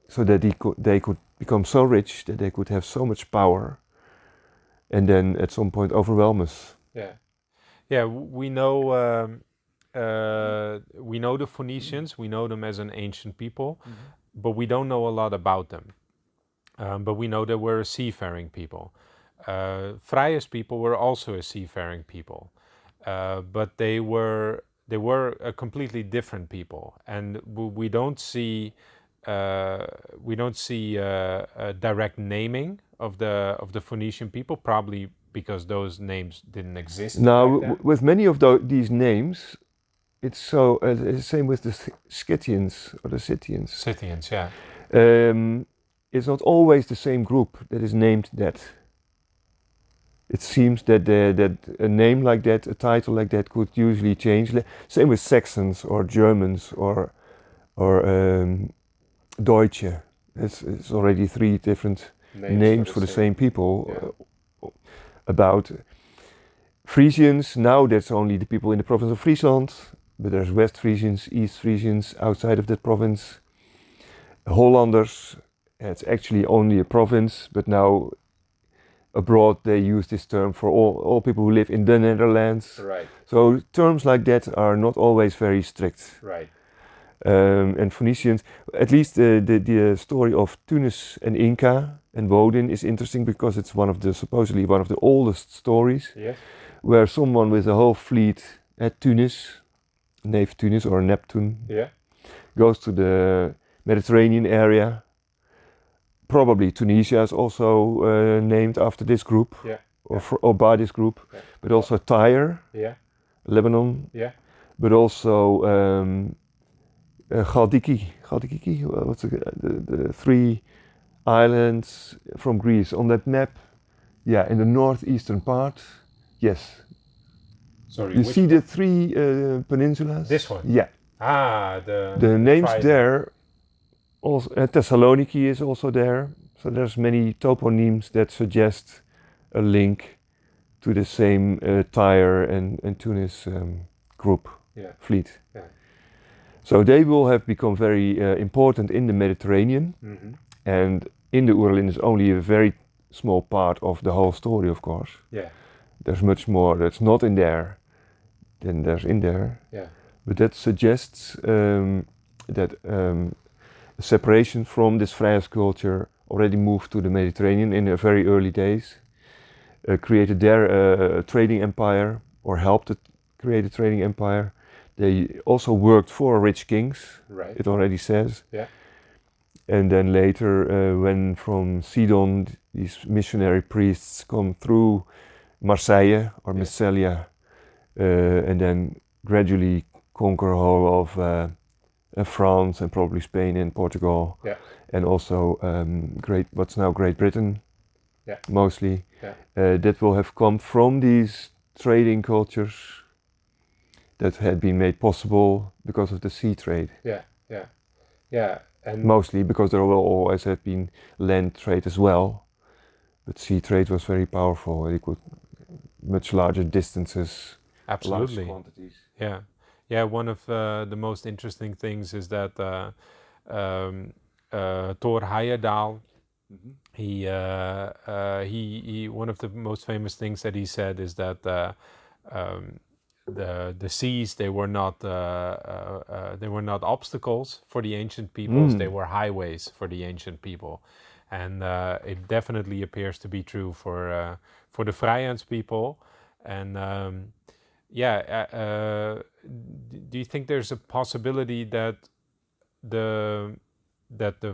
so that they could become so rich that they could have so much power, and then at some point overwhelm us. Yeah, yeah. We know the Phoenicians. We know them as an ancient people, but we don't know a lot about them. But we know they were a seafaring people. Friars people were also a seafaring people, but they were a completely different people, and we don't see a direct naming of the Phoenician people, probably because those names didn't exist. Now, with many of these names, it's so it's the same with the Scythians or the Scythians. Scythians, yeah. It's not always the same group that is named that. It seems that that a name like that, a title like that, could usually change. Same with Saxons or Germans or Deutsche. It's already three different names for the same people. About Frisians, now that's only the people in the province of Friesland, but there's West Frisians, East Frisians outside of that province. Hollanders, it's actually only a province, but now abroad they use this term for all people who live in the Netherlands. Right. So terms like that are not always very strict. Right. And Phoenicians, at least the story of Tunis and Inca and Woden is interesting because it's supposedly one of the oldest stories. Yes. Where someone with a whole fleet at Tunis, Nave Tunis or Neptune, goes to the Mediterranean area. Probably Tunisia is also named after this group, or by this group, but also Tyre, Lebanon, but also Chaldiki, what's the three islands from Greece on that map? Yeah, in the northeastern part. Yes. Sorry. You see the three peninsulas? This one. Yeah. The names there. Also, Thessaloniki is also there. So there's many toponyms that suggest a link to the same Tyre and Tunis group fleet. Yeah. So they will have become very important in the Mediterranean, and in the Oera Linda is only a very small part of the whole story, of course. Yeah. There's much more that's not in there than there's in there. Yeah. But that suggests that separation from this Friars culture already moved to the Mediterranean in the very early days, created there a trading empire, or helped to create a trading empire. They also worked for rich kings, it already says. Yeah. And then later, when from Sidon these missionary priests come through Marseille or Massalia, and then gradually conquer whole of France and probably Spain and Portugal, and also what's now Great Britain, mostly. That will have come from these trading cultures that had been made possible because of the sea trade. And mostly because there will always have been land trade as well, but sea trade was very powerful. It could much larger distances, absolutely, large quantities. Yeah. One of the most interesting things is that Thor Heyerdahl, he one of the most famous things that he said is that the seas, they were not obstacles for the ancient peoples. They were highways for the ancient people, and it definitely appears to be true for the Vrijans people. And do you think there's a possibility that the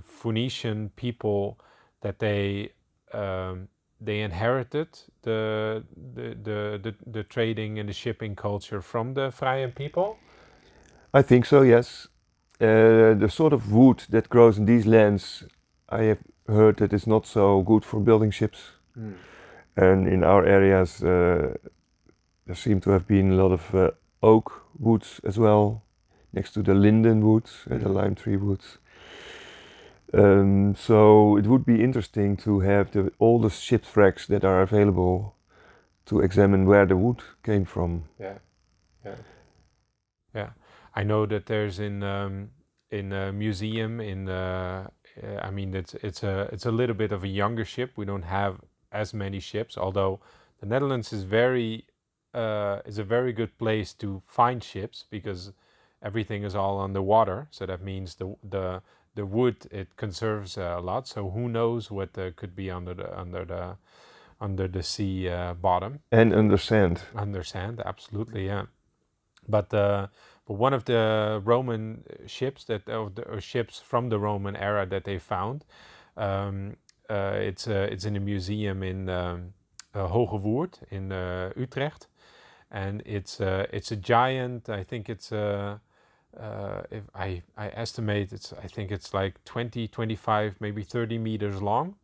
Phoenician people, that they inherited the trading and the shipping culture from the Friar people? I think so, yes. The sort of wood that grows in these lands, I have heard that is not so good for building ships. And in our areas, there seem to have been a lot of oak woods as well, next to the linden woods and the lime tree woods. So it would be interesting to have the oldest shipwrecks that are available to examine where the wood came from. Yeah. I know that there's in a museum in. I mean, it's a little bit of a younger ship. We don't have as many ships, although the Netherlands is a very good place to find ships because everything is all underwater. So that means the wood, it conserves a lot. So who knows what could be under the sea bottom. And under sand. Under sand, absolutely, yeah. But one of the Roman ships or ships from the Roman era that they found, it's in a museum in Hogewoerd in Utrecht, and it's a giant. I think it's if I estimate I think it's like 20, 25, maybe 30 meters long,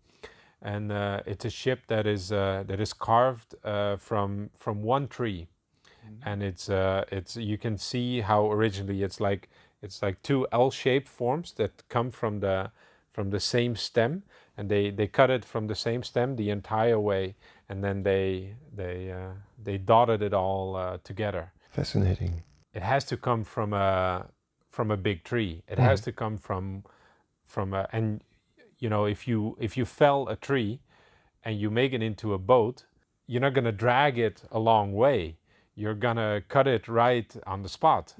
and it's a ship that is carved from one tree. And it's you can see how originally it's like two L-shaped forms that come from the same stem, and they cut it from the same stem the entire way, and then they dotted it all together. Fascinating. It has to come from a big tree. It has to come from and you know, if you fell a tree and you make it into a boat, you're not going to drag it a long way. You're going to cut it right on the spot.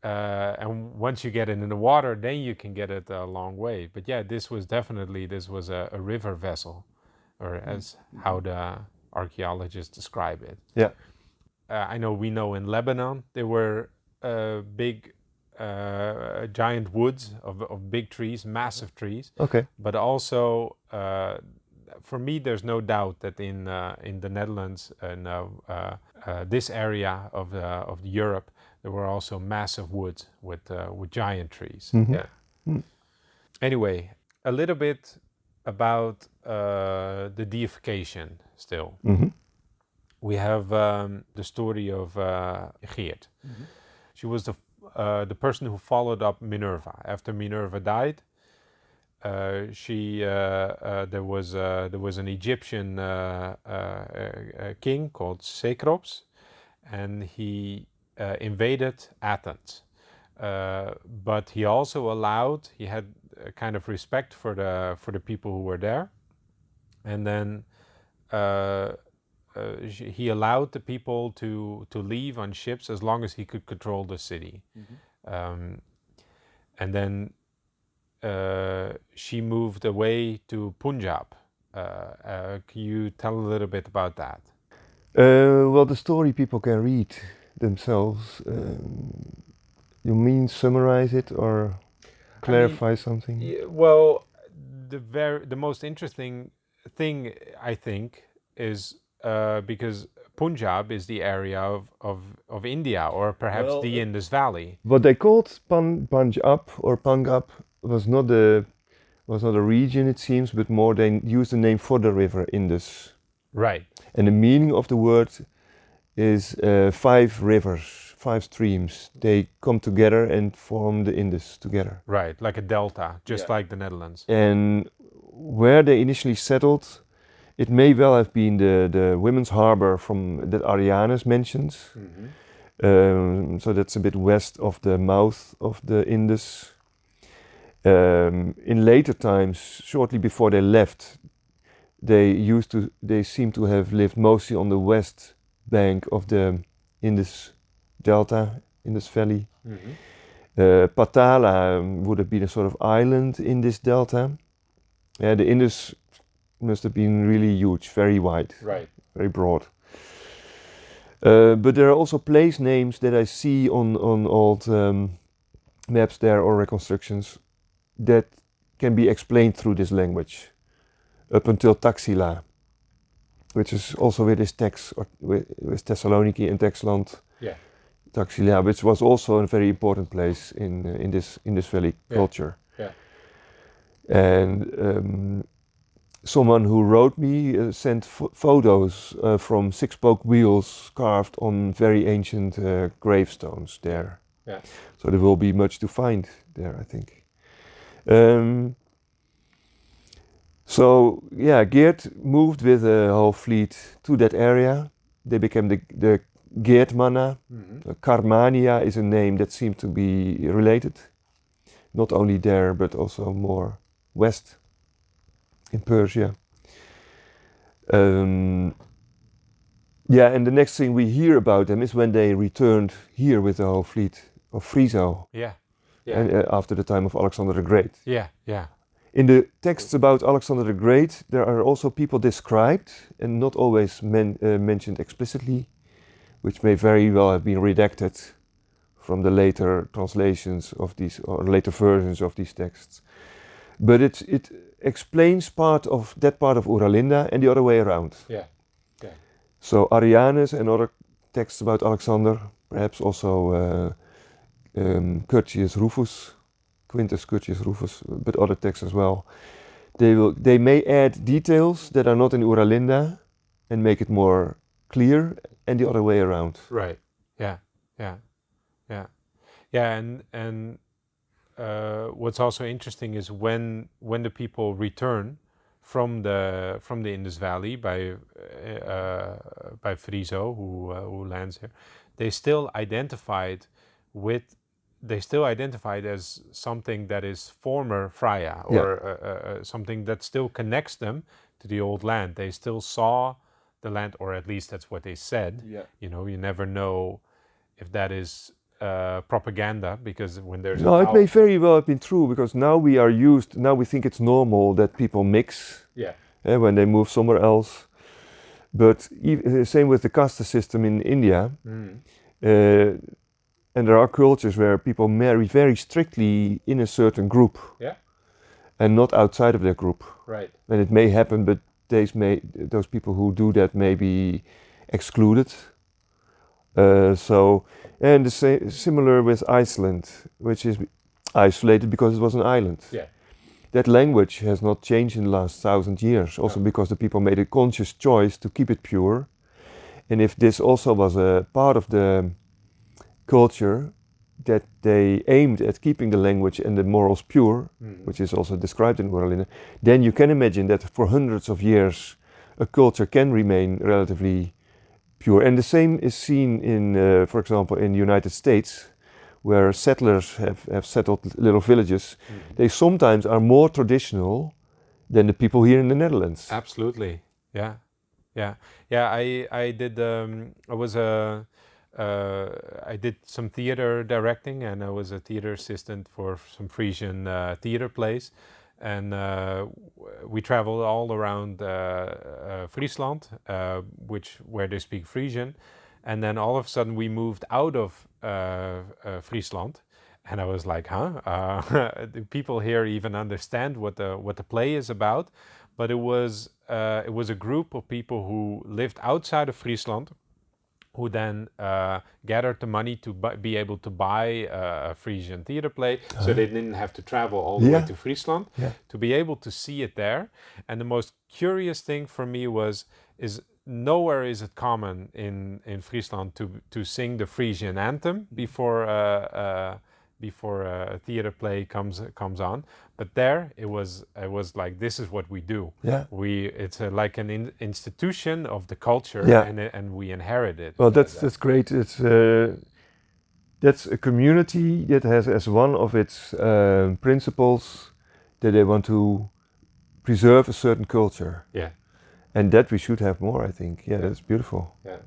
And once you get it in the water, then you can get it a long way. But yeah, this was a river vessel, or as how the archaeologists describe it. Yeah. I know in Lebanon there were big giant woods of big trees, massive trees. Okay. But also, for me, there's no doubt that in the Netherlands and this area of Europe, there were also massive woods with giant trees. Yeah. Anyway, a little bit about the deification still. We have the story of Geert. She was the person who followed up Minerva. After Minerva died, there was an Egyptian king called Cecrops, and he invaded Athens. But he also he had a kind of respect for the people who were there, and then he allowed the people to leave on ships as long as he could control the city. And then she moved away to Punjab. Can you tell a little bit about that? Well, the story people can read themselves. You mean summarize it or clarify something? Well, the most interesting thing, I think, is because Punjab is the area of India, or perhaps the Indus Valley. What they called Punjab or Pangab was not a region, it seems, but more they used the name for the river Indus. Right. And the meaning of the word is 5 rivers, 5 streams. They come together and form the Indus together. Right, like a delta, just like the Netherlands. And where they initially settled, it may well have been the women's harbor that Arianus mentions. So that's a bit west of the mouth of the Indus. In later times, shortly before they left, they seem to have lived mostly on the west bank of the Indus Delta, Indus Valley. Patala would have been a sort of island in this delta. Yeah, the Indus must have been really huge, very wide, right, very broad. But there are also place names that I see on old maps there or reconstructions that can be explained through this language, up until Taxila, which is also with this text, or with Thessaloniki and Texland. Yeah. Taxila, which was also a very important place in this valley culture. Yeah. And someone who wrote me sent photos from six-spoke wheels carved on very ancient gravestones there. Yeah. So there will be much to find there, I think. So yeah, Geert moved with the whole fleet to that area. They became the Geertmanna. Karmania is a name that seemed to be related, not only there but also more west in Persia. Yeah, and the next thing we hear about them is when they returned here with the whole fleet of Friso. Yeah. And after the time of Alexander the Great. Yeah. Yeah. In the texts about Alexander the Great, there are also people described and not always mentioned explicitly, which may very well have been redacted from the later translations of these or later versions of these texts. But it explains part of Oera Linda and the other way around. Yeah. Yeah. So Arianus and other texts about Alexander, perhaps also Curtius Rufus, Quintus Curtius Rufus, but other texts as well. They may add details that are not in Oera Linda and make it more clear, and the other way around. Right. Yeah. Yeah. Yeah. Yeah. And what's also interesting is when the people return from the Indus Valley by Friso, who lands here, they still identified as something that is former Freya, or something that still connects them to the old land. They still saw the land, or at least that's what they said. Yeah. You know, you never know if that is propaganda, because when there's no, it may very well have been true, because now we think it's normal that people mix when they move somewhere else. But same with the caste system in India. And there are cultures where people marry very strictly in a certain group and not outside of their group. Right. And it may happen, but those people who do that may be excluded. And similar with Iceland, which is isolated because it was an island. Yeah. That language has not changed in the last 1,000 years, also because the people made a conscious choice to keep it pure. And if this also was a part of the culture, that they aimed at keeping the language and the morals pure, which is also described in Oera Linda, then you can imagine that for hundreds of years a culture can remain relatively pure. And the same is seen in, for example, in the United States, where settlers have settled little villages. They sometimes are more traditional than the people here in the Netherlands. Absolutely. Yeah. Yeah. Yeah. I did some theater directing, and I was a theater assistant for some Frisian theater plays. And we traveled all around Friesland, where they speak Frisian. And then all of a sudden we moved out of Friesland. And I was like, do people here even understand what the play is about? But it was a group of people who lived outside of Friesland, who then gathered the money to be able to buy a Frisian theater play, so they didn't have to travel all the way to Friesland to be able to see it there. And the most curious thing for me is nowhere is it common in Friesland to sing the Frisian anthem before a theater play comes on. But there it was like, this is what we do. Yeah. It's like an institution of the culture, and we inherit it. Well, that's great. It's that's a community that has as one of its principles that they want to preserve a certain culture. Yeah. And that we should have more, I think. Yeah, that's beautiful. Yeah.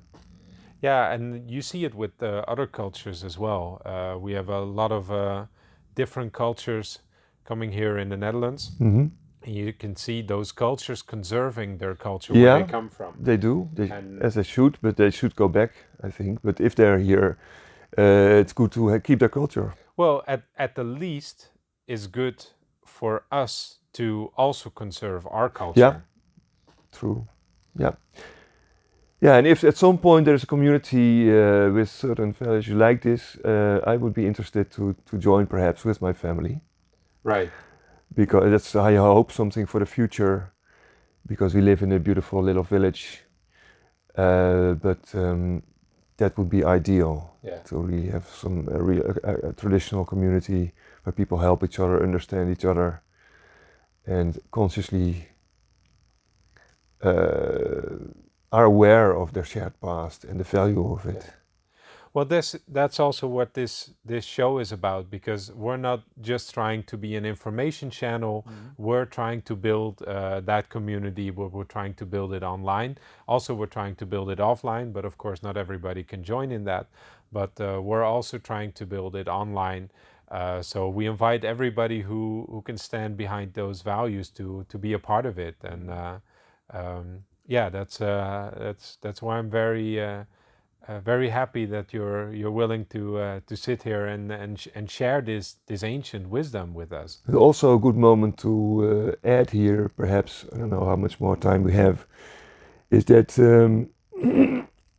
Yeah, and you see it with other cultures as well. We have a lot of different cultures coming here in the Netherlands. you can see those cultures conserving their culture where they come from. They do, And as they should, but they should go back, I think. But if they're here, it's good to keep their culture. well, at the least, it's good for us to also conserve our culture. Yeah, true. Yeah. Yeah, and if at some point there's a community with certain values like this, I would be interested to join perhaps with my family. Right. Because that's, I hope, something for the future, because we live in a beautiful little village. But that would be ideal, to really have some a traditional community where people help each other, understand each other, and consciously are aware of their shared past and the value of it. Well, that's also what this show is about, because we're not just trying to be an information channel. We're trying to build that community. We're trying to build it online. Also, we're trying to build it offline, but of course, not everybody can join in that. But we're also trying to build it online. So we invite everybody who can stand behind those values to be a part of it. And yeah, that's why I'm very happy that you're willing to sit here and share this ancient wisdom with us. It's also a good moment to add here, perhaps, I don't know how much more time we have, is that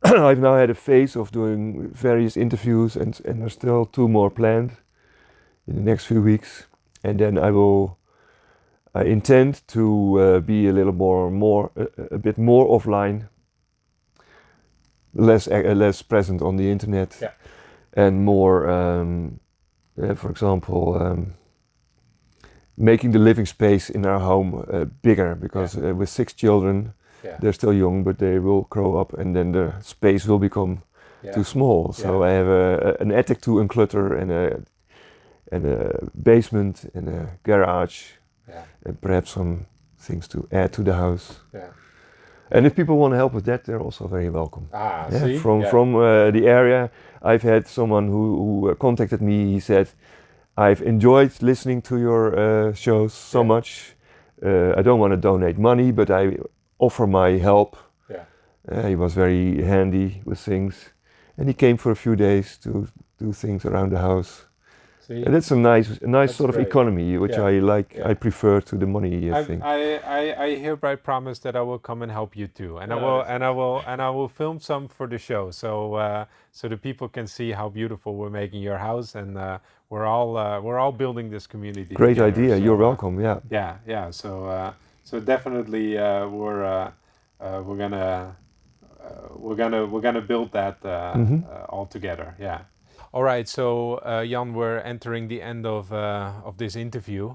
I've now had a phase of doing various interviews, and there's still 2 more planned in the next few weeks, and then I intend to be a little more a bit more offline, less present on the internet, and more, for example, making the living space in our home bigger, because with 6 children, they're still young, but they will grow up, and then the space will become too small. So I have an attic to unclutter, and a basement, and a garage, and perhaps some things to add to the house. And if people want to help with that, they're also very welcome. From the area, I've had someone who contacted me. He said, "I've enjoyed listening to your shows so much. I don't want to donate money, but I offer my help." He was very handy with things, and he came for a few days to do things around the house. And that's a nice sort of economy, which I like. I prefer to the money thing. I hereby promise that I will come and help you too, and I will film some for the show, so the people can see how beautiful we're making your house, and we're all building this community. Great together. idea. So, you're welcome. Yeah. Yeah. So definitely we're gonna build that all together. Yeah. All right, so Jan, we're entering the end of this interview.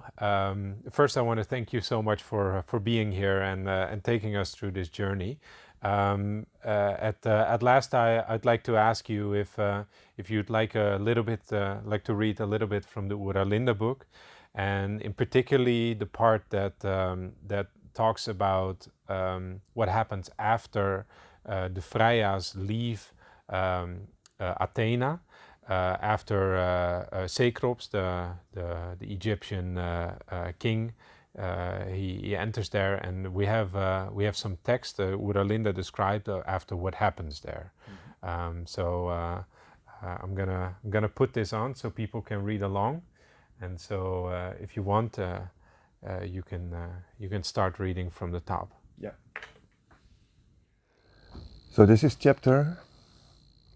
First, I want to thank you so much for being here and taking us through this journey. At last, I'd like to ask you if you'd like a little bit like to read a little bit from the Oera Linda book, and in particularly the part that talks about what happens after the Freyas leave Athena. After Cecrops, the Egyptian king, he enters there, and we have some text Oera Linda described after what happens there. So I'm gonna put this on so people can read along, and so if you want, you can start reading from the top. Yeah. So this is chapter,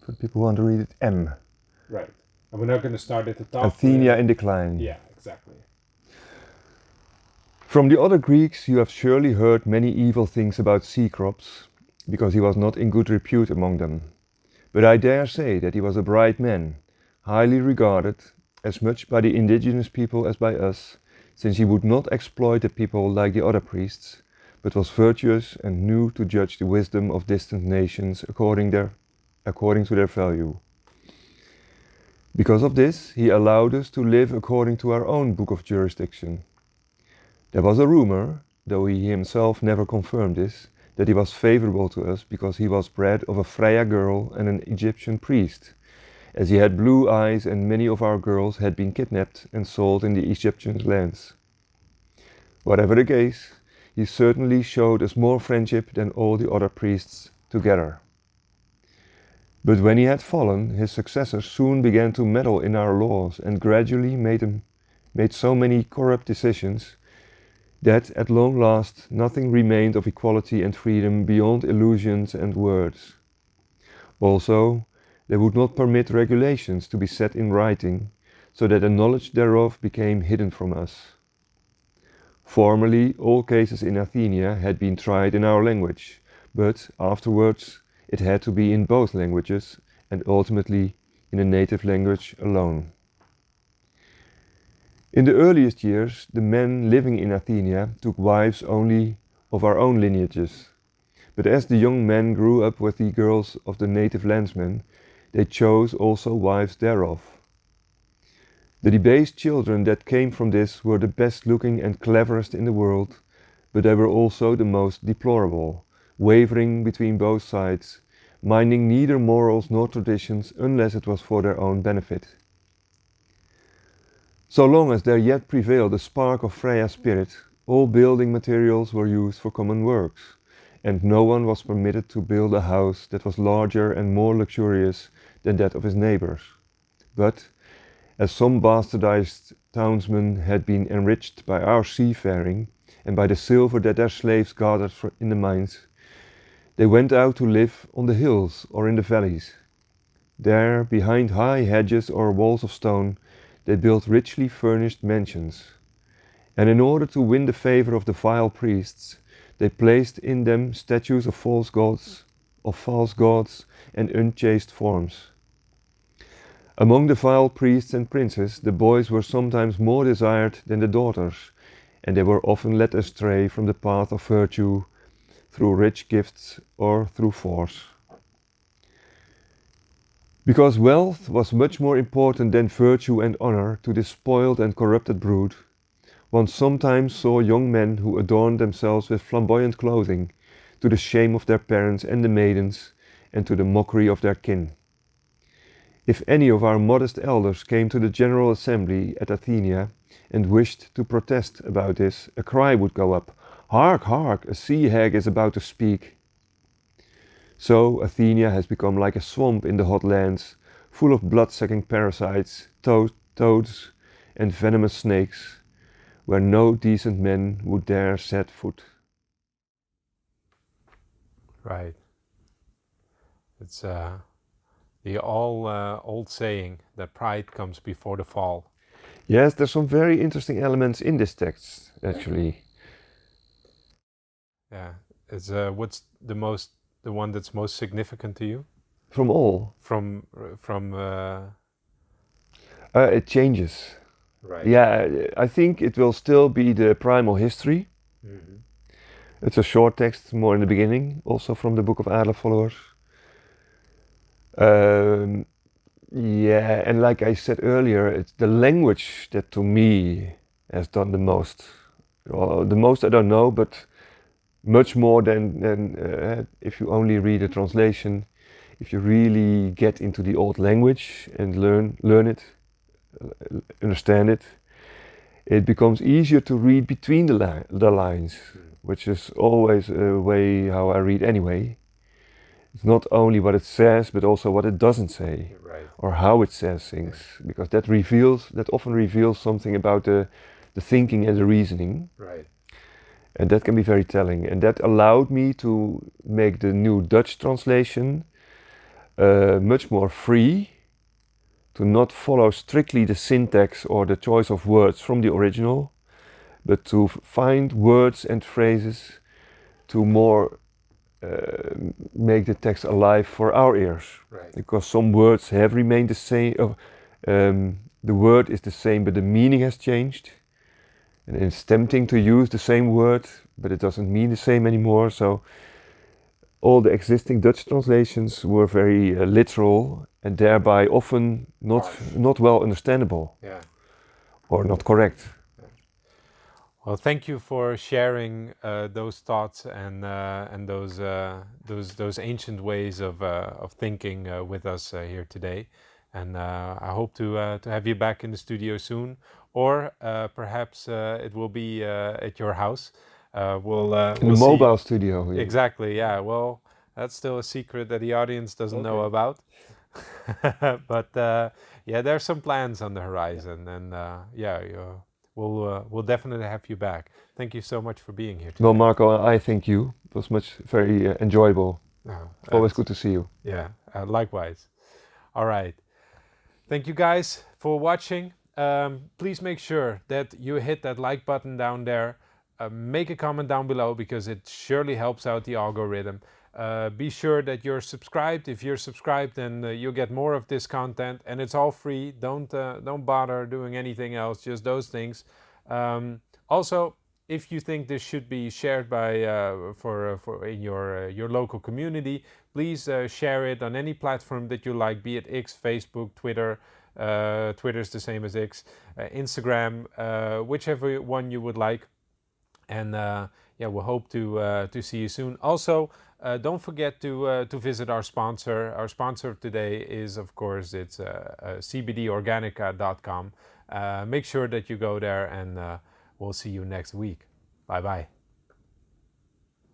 for people who want to read it, M. Right. And we're not going to start at the top. Athena in decline. Yeah, exactly. From the other Greeks you have surely heard many evil things about Cecrops, because he was not in good repute among them. But I dare say that he was a bright man, highly regarded, as much by the indigenous people as by us, since he would not exploit the people like the other priests, but was virtuous and knew to judge the wisdom of distant nations according to their value. Because of this, he allowed us to live according to our own book of jurisdiction. There was a rumor, though he himself never confirmed this, that he was favorable to us because he was bred of a Freya girl and an Egyptian priest, as he had blue eyes and many of our girls had been kidnapped and sold in the Egyptian lands. Whatever the case, he certainly showed us more friendship than all the other priests together. But when he had fallen, his successors soon began to meddle in our laws and gradually made so many corrupt decisions that at long last nothing remained of equality and freedom beyond illusions and words. Also, they would not permit regulations to be set in writing, so that the knowledge thereof became hidden from us. Formerly, all cases in Athenia had been tried in our language, but afterwards it had to be in both languages, and ultimately in the native language alone. In the earliest years, the men living in Athenia took wives only of our own lineages, but as the young men grew up with the girls of the native landsmen, they chose also wives thereof. The debased children that came from this were the best looking and cleverest in the world, but they were also the most deplorable, wavering between both sides, minding neither morals nor traditions unless it was for their own benefit. So long as there yet prevailed a spark of Freya's spirit, all building materials were used for common works, and no one was permitted to build a house that was larger and more luxurious than that of his neighbors. But, as some bastardized townsmen had been enriched by our seafaring and by the silver that their slaves gathered in the mines, they went out to live on the hills or in the valleys. There, behind high hedges or walls of stone, they built richly furnished mansions. And in order to win the favor of the vile priests, they placed in them statues of false gods and unchaste forms. Among the vile priests and princes, the boys were sometimes more desired than the daughters, and they were often led astray from the path of virtue through rich gifts or through force. Because wealth was much more important than virtue and honor to this spoiled and corrupted brood, one sometimes saw young men who adorned themselves with flamboyant clothing, to the shame of their parents and the maidens, and to the mockery of their kin. If any of our modest elders came to the General Assembly at Athenia and wished to protest about this, a cry would go up, "Hark, hark, a sea hag is about to speak." So Athenia has become like a swamp in the hot lands, full of blood-sucking parasites, toads, and venomous snakes, where no decent man would dare set foot. Right. It's the old saying that pride comes before the fall. Yes, there's some very interesting elements in this text, actually. Yeah. It's what's the one that's most significant to you From all, from it changes. right. Yeah, I think it will still be the primal history. Mm-hmm. It's a short text, more in the beginning, also from the book of Adela Followers. Yeah, and like I said earlier, it's the language that to me has done the most. Well, the most I don't know, but much more than if you only read a translation. If you really get into the old language and learn it, understand it, it becomes easier to read between the lines, which is always a way how I read anyway. It's not only what it says, but also what it doesn't say, Right. or how it says things, because that often reveals something about the thinking and the reasoning, Right. and that can be very telling. And that allowed me to make the new Dutch translation much more free, to not follow strictly the syntax or the choice of words from the original, but to find words and phrases to more make the text alive for our ears. Right. Because some words have remained the same. The word is the same, but the meaning has changed. And it's tempting to use the same word, but it doesn't mean the same anymore. So all the existing Dutch translations were very literal and thereby often not well understandable. Yeah. Or not correct. Well, thank you for sharing those thoughts and those ancient ways of thinking with us here today. And I hope to have you back in the studio soon, or perhaps it will be at your house. In We'll the see. mobile studio. Yeah. Exactly. Yeah. Well, that's still a secret that the audience doesn't know Okay. about. But yeah, there's some plans on the horizon, and yeah, we'll definitely have you back. Thank you so much for being here Well, today. Marco, I thank you. It was very enjoyable. Oh, It's always that's good to see you. yeah. Likewise. All right. Thank you guys for watching. Please make sure that you hit that like button down there. Make a comment down below because it surely helps out the algorithm. Be sure that you're subscribed. If you're subscribed, then you'll get more of this content, and it's all free. Don't bother doing anything else. Just those things. Also, if you think this should be shared by for in your local community, please share it on any platform that you like, be it X, Facebook, Twitter. Twitter's the same as X, Instagram, whichever one you would like. And yeah, we'll hope to see you soon. Also, don't forget to visit our sponsor. Our sponsor today is, of course, it's cbdorganica.com. Make sure that you go there, and we'll see you next week. Bye bye.